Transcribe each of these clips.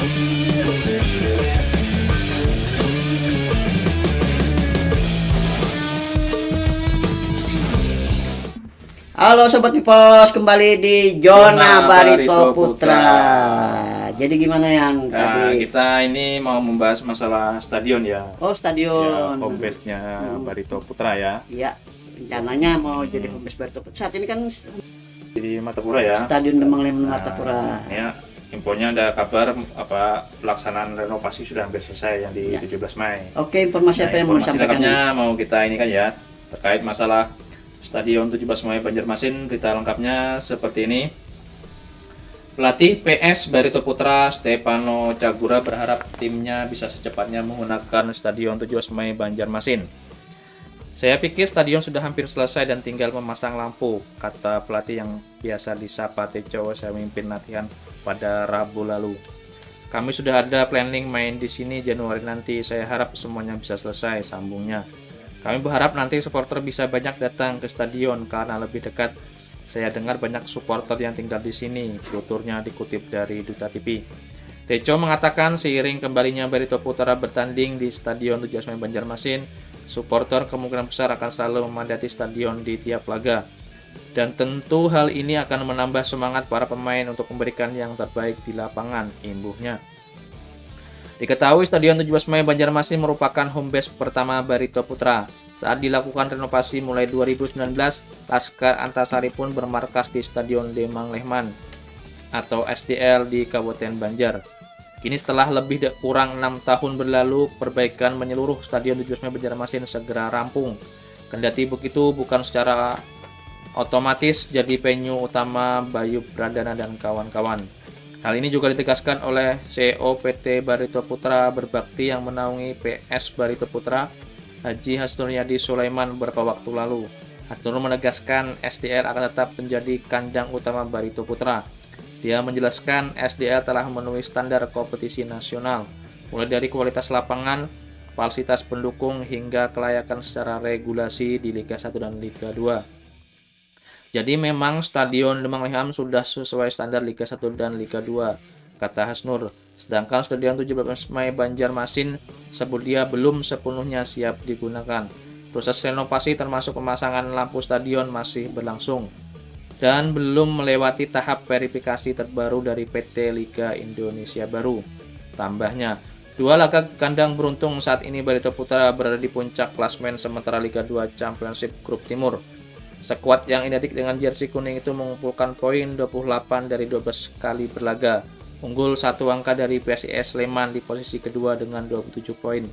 Halo Sobat Pipos, kembali di Zona Barito Putra. Jadi gimana yang tadi? Kita ini mau membahas masalah stadion ya. Oh, stadion. Ya, home base-nya Barito Putra ya. Iya, rencananya mau jadi home base Barito Putra. Saat ini kan Di Martapura ya. Stadion Demang Lehman Martapura. Ya, infonya ada kabar pelaksanaan renovasi sudah hampir selesai yang di 17 Mei. Oke, informasi apa yang mau Informasi disampaikan? lengkapnya mau kita ini kan ya, terkait masalah Stadion 17 Mei Banjarmasin. Berita lengkapnya seperti ini. Pelatih PS Barito Putra Stefano Cagura berharap timnya bisa secepatnya menggunakan Stadion 17 Mei Banjarmasin. Saya pikir stadion sudah hampir selesai dan tinggal memasang lampu, kata pelatih yang biasa disapa Teco saya memimpin latihan pada Rabu lalu. Kami sudah ada planning main di sini Januari nanti, saya harap semuanya bisa selesai, sambungnya. Kami berharap nanti supporter bisa banyak datang ke stadion karena lebih dekat. Saya dengar banyak supporter yang tinggal di sini, tuturnya dikutip dari Duta TV. Teco mengatakan seiring kembalinya Barito Putra bertanding di Stadion 17 Mei Banjarmasin, supporter kemungkinan besar akan selalu memadati stadion di tiap laga. Dan tentu hal ini akan menambah semangat para pemain untuk memberikan yang terbaik di lapangan, imbuhnya. Diketahui Stadion 17 Mei Banjarmasin merupakan home base pertama Barito Putra. Saat dilakukan renovasi mulai 2019, Laskar Antasari pun bermarkas di Stadion Demang Lehman atau SDL di Kabupaten Banjar. Kini setelah lebih kurang 6 tahun berlalu, perbaikan menyeluruh Stadion 17 Mei Banjarmasin segera rampung. Kendati begitu, bukan secara otomatis jadi venue utama Bayu Pradana dan kawan-kawan. Hal ini juga ditegaskan oleh CEO PT Barito Putra Berbakti yang menaungi PS Barito Putra, Haji Hasnuryadi Sulaiman beberapa waktu lalu. Hasnur menegaskan SDL akan tetap menjadi kandang utama Barito Putra. Dia menjelaskan SDL telah memenuhi standar kompetisi nasional, mulai dari kualitas lapangan, kapasitas pendukung, hingga kelayakan secara regulasi di Liga 1 dan Liga 2. Jadi memang Stadion Demang Lehman sudah sesuai standar Liga 1 dan Liga 2, kata Hasnur. Sedangkan Stadion 17 Mei Banjarmasin sebut dia belum sepenuhnya siap digunakan. Proses renovasi termasuk pemasangan lampu stadion masih berlangsung dan belum melewati tahap verifikasi terbaru dari PT Liga Indonesia Baru. Tambahnya, 2 laga kandang beruntung saat ini Barito Putra berada di puncak klasmen sementara Liga 2 Championship Grup Timur. Skuad yang identik dengan jersey kuning itu mengumpulkan poin 28 dari 12 kali berlaga. Unggul 1 angka dari PSIS Sleman di posisi kedua dengan 27 poin.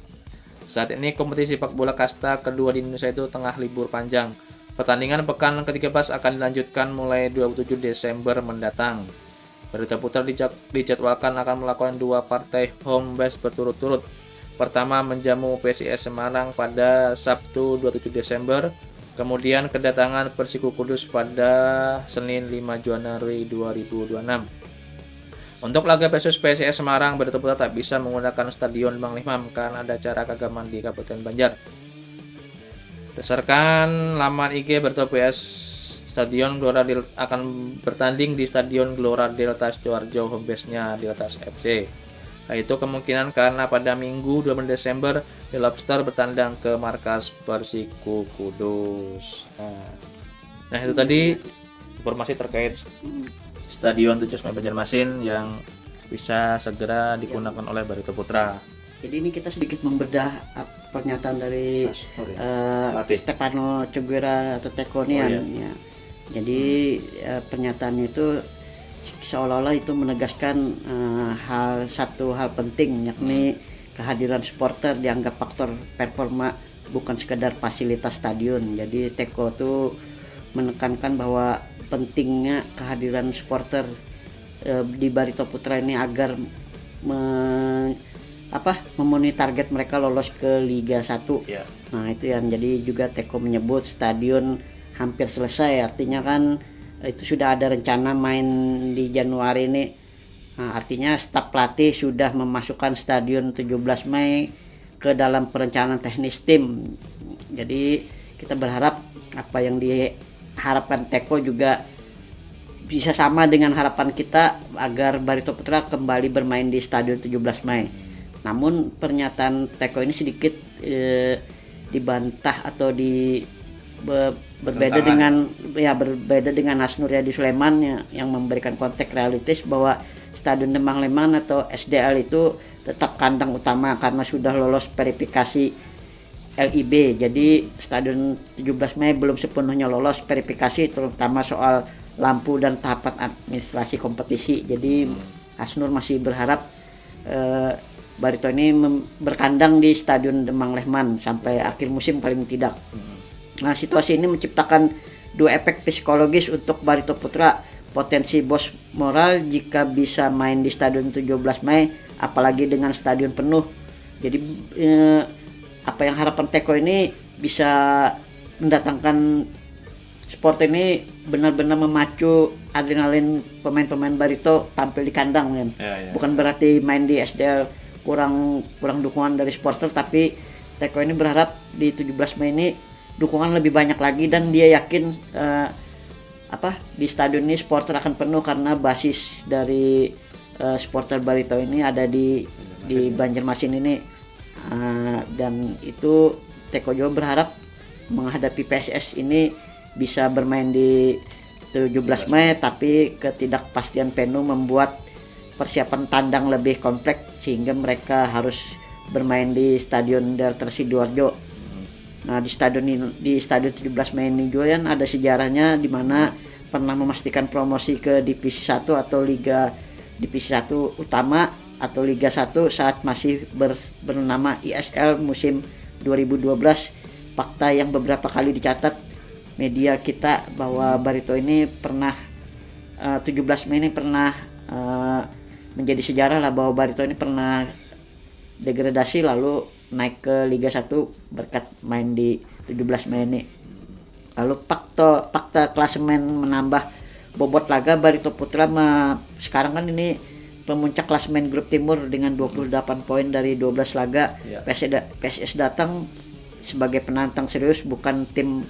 Saat ini kompetisi sepak bola kasta kedua di Indonesia itu tengah libur panjang. Pertandingan pekan ke-13 akan dilanjutkan mulai 27 Desember mendatang. Barito Putra dijadwalkan akan melakukan 2 partai home base berturut-turut. Pertama menjamu PSIS Semarang pada Sabtu 27 Desember. Kemudian kedatangan Persiku Kudus pada Senin 5 Januari 2026. Untuk laga versus PSIS Semarang, Barito Putra tak bisa menggunakan Stadion Demang Lehman karena ada acara keagamaan di Kabupaten Banjar. Berdasarkan laman IG Barito PS, Stadion Gelora Delta akan bertanding di Stadion Gelora Delta Sidoarjo, home base-nya Delta FC. Itu kemungkinan karena pada Minggu 12 Desember The Lobster bertandang ke markas Persiku Kudus. Nah itu tadi informasi terkait Stadion 17 Mei Banjarmasin yang bisa segera digunakan oleh Barito Putra. Jadi ini kita sedikit membedah pernyataan dari Stefano Cagura atau Teco nih ya. Jadi pernyataannya itu seolah-olah itu menegaskan satu hal penting, yakni kehadiran supporter dianggap faktor performa, bukan sekedar fasilitas stadion. Jadi Teco itu menekankan bahwa pentingnya kehadiran supporter di Barito Putra ini agar memenuhi target mereka lolos ke Liga 1. Nah itu yang jadi juga Teco menyebut stadion hampir selesai, artinya kan itu sudah ada rencana main di Januari ini. Nah, artinya staf pelatih sudah memasukkan Stadion 17 Mei ke dalam perencanaan teknis tim. Jadi kita berharap apa yang diharapkan Teco juga bisa sama dengan harapan kita agar Barito Putra kembali bermain di Stadion 17 Mei. Namun pernyataan Teko ini sedikit dibantah atau berbeda dengan Hasnur Yadi Sulaiman yang memberikan konteks realistis bahwa Stadion Demang Leman atau SDL itu tetap kandang utama karena sudah lolos verifikasi LIB. Jadi Stadion 17 Mei belum sepenuhnya lolos verifikasi, terutama soal lampu dan tahapan administrasi kompetisi. Jadi Hasnur masih berharap Barito ini berkandang di Stadion Demang Lehman sampai akhir musim paling tidak. Nah, situasi ini menciptakan dua efek psikologis untuk Barito Putra. Potensi bos moral jika bisa main di Stadion 17 Mei, apalagi dengan stadion penuh. Jadi apa yang harapan Teko ini bisa mendatangkan sport ini benar-benar memacu adrenalin pemain-pemain Barito tampil di kandang kan. Bukan berarti main di SDL kurang dukungan dari supporter, tapi Teko ini berharap di 17 Mei ini dukungan lebih banyak lagi, dan dia yakin di stadion ini supporter akan penuh karena basis dari supporter Barito ini ada di Banjarmasin ini. Dan itu Teko juga berharap menghadapi PSS ini bisa bermain di 17 Mei, tapi ketidakpastian Penu membuat persiapan tandang lebih kompleks sehingga mereka harus bermain di Stadion Darter Sidoarjo. Nah, di stadion 17 Mei ini juga kan ada sejarahnya, di mana pernah memastikan promosi ke divisi 1 atau liga divisi 1 utama atau Liga 1 saat masih bernama ISL musim 2012. Fakta yang beberapa kali dicatat media kita bahwa Barito ini pernah 17 Mei ini pernah menjadi sejarah lah, bahwa Barito ini pernah degradasi lalu naik ke Liga 1 berkat main di 17 Mei ini. Lalu fakta klasemen menambah bobot laga Barito Putra sekarang kan ini pemuncak klasemen grup timur dengan 28 poin dari 12 laga. PSS datang sebagai penantang serius, bukan tim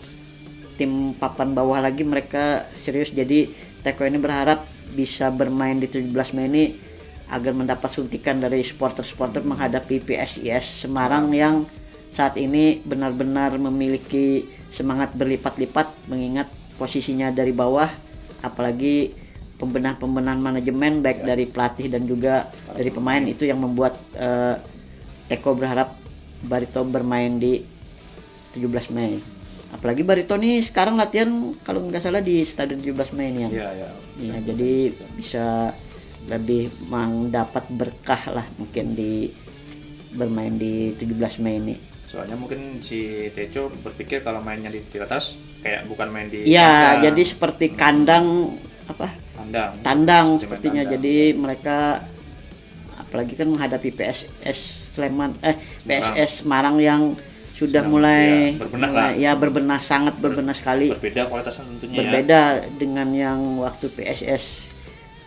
papan bawah lagi, mereka serius. Jadi Teko ini berharap bisa bermain di 17 Mei ini agar mendapat suntikan dari supporter-supporter menghadapi PSIS Semarang yang saat ini benar-benar memiliki semangat berlipat-lipat mengingat posisinya dari bawah, apalagi pembenahan manajemen baik dari pelatih dan juga dari pemain, itu yang membuat Teko berharap Barito bermain di 17 Mei. Apalagi Barito nih sekarang latihan kalau nggak salah di Stadion 17 Mei ini ya. Jadi bisa lebih mendapat berkah lah mungkin bermain di 17 Mei ini. Soalnya mungkin si Teco berpikir kalau mainnya di atas kayak bukan main di jadi seperti kandang tandang sepertinya. Tandang. Jadi mereka apalagi kan menghadapi PSS Semarang yang sudah mulai berbenah, sangat berbenah sekali. Berbeda kualitasnya tentunya. Berbeda dengan yang waktu PSS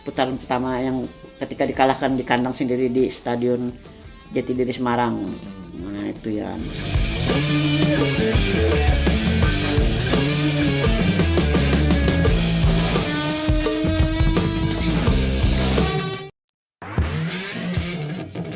putaran pertama yang ketika dikalahkan di kandang sendiri di Stadion Jatidiri Semarang. Nah, itu ya.